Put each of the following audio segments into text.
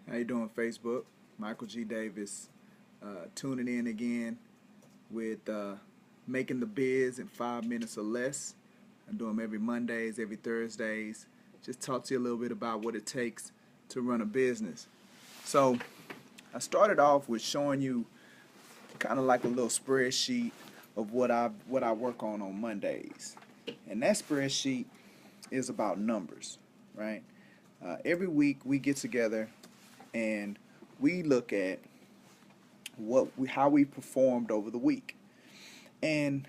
How you doing, Facebook? Michael G. Davis, tuning in again with Making the Biz in 5 minutes or less. I do them every Mondays, every Thursdays. Just talk to you a little bit about what it takes to run a business. So I started off with showing you kind of like a little spreadsheet of what I work on Mondays, and that spreadsheet is about numbers, right? Every week we get together and we look at how we performed over the week. And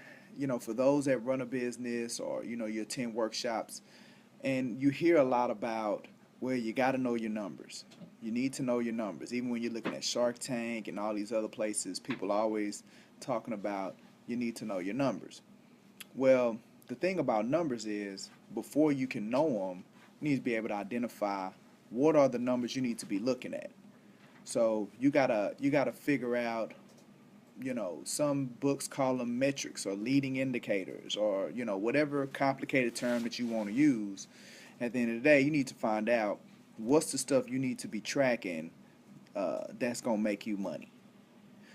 for those that run a business or you attend workshops, and you hear a lot about where you got to know your numbers. You need to know your numbers. Even when you're looking at Shark Tank and all these other places, people are always talking about you need to know your numbers. Well, the thing about numbers is before you can know them, you need to be able to identify what are the numbers you need to be looking at. So you gotta figure out, some books call them metrics or leading indicators or whatever complicated term that you want to use. At the end of the day, you need to find out what's the stuff you need to be tracking that's gonna make you money.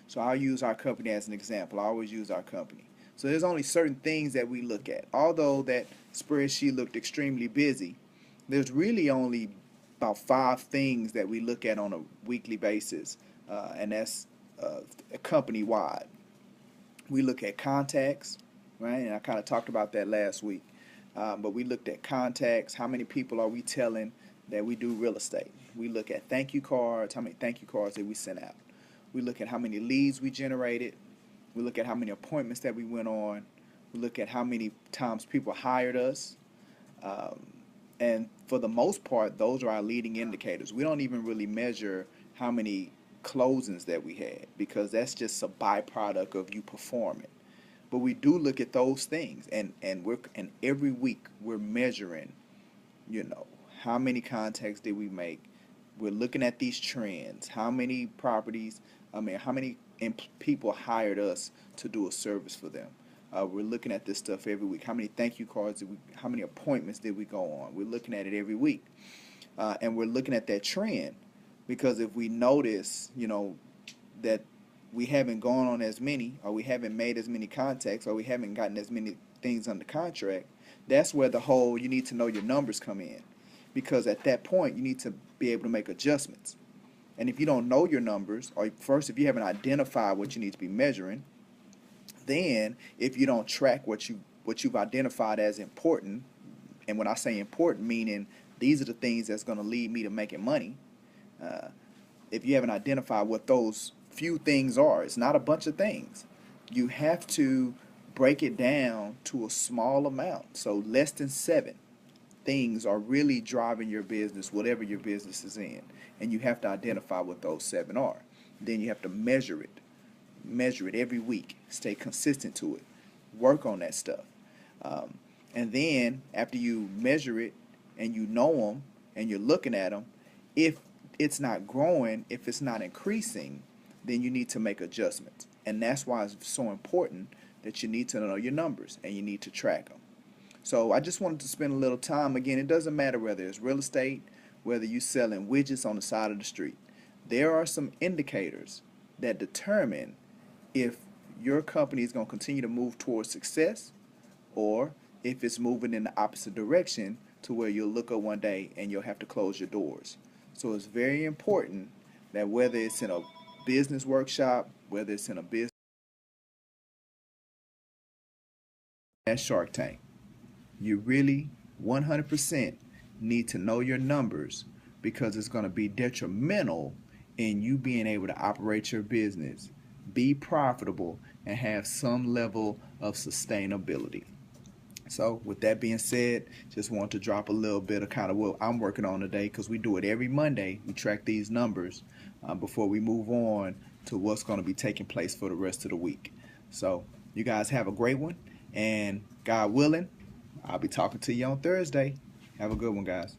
So I'll use our company as an example. I always use our company. So there's only certain things that we look at. Although that spreadsheet looked extremely busy, there's really only about 5 things that we look at on a weekly basis, and that's company wide. We look at contacts, right? And I kind of talked about that last week. But we looked at contacts. How many people are we telling that we do real estate? We look at thank you cards. How many thank you cards did we send out? We look at how many leads we generated. We look at how many appointments that we went on. We look at how many times people hired us. Um, and for the most part, those are our leading indicators. We don't even really measure how many closings that we had because that's just a byproduct of you performing. But we do look at those things, and every week we're measuring, you know, how many contacts did we make? We're looking at these trends. How many properties? I mean, how many people hired us to do a service for them? We're looking at this stuff every week. How many thank you cards did we? How many appointments did we go on? We're looking at it every week, and we're looking at that trend because if we notice, that we haven't gone on as many, or we haven't made as many contacts, or we haven't gotten as many things under contract, that's where the whole you need to know your numbers come in. Because at that point, you need to be able to make adjustments. And if you don't know your numbers, or first, if you haven't identified what you need to be measuring, then if you don't track what you've identified as important, and when I say important, meaning these are the things that's going to lead me to making money. Uh, if you haven't identified what those few things are, it's not a bunch of things. You have to break it down to a small amount. So less than 7 things are really driving your business, whatever your business is in. And you have to identify what those 7 are. Then you have to measure it. Measure it every week. Stay consistent to it. Work on that stuff. Um, and then after you measure it and you know them and you're looking at them, if it's not growing, if it's not increasing, then you need to make adjustments. And that's why it's so important that you need to know your numbers and you need to track them. So I just wanted to spend a little time. Again, it doesn't matter whether it's real estate, whether you're selling widgets on the side of the street. There are some indicators that determine if your company is going to continue to move towards success or if it's moving in the opposite direction to where you'll look up one day and you'll have to close your doors. So it's very important that whether it's in a business workshop, whether it's in a business at Shark Tank, you really 100% need to know your numbers because it's going to be detrimental in you being able to operate your business, be profitable, and have some level of sustainability. So, with that being said, just want to drop a little bit of kind of what I'm working on today because we do it every Monday. We track these numbers before we move on to what's going to be taking place for the rest of the week. So, you guys have a great one, and God willing, I'll be talking to you on Thursday. Have a good one, guys.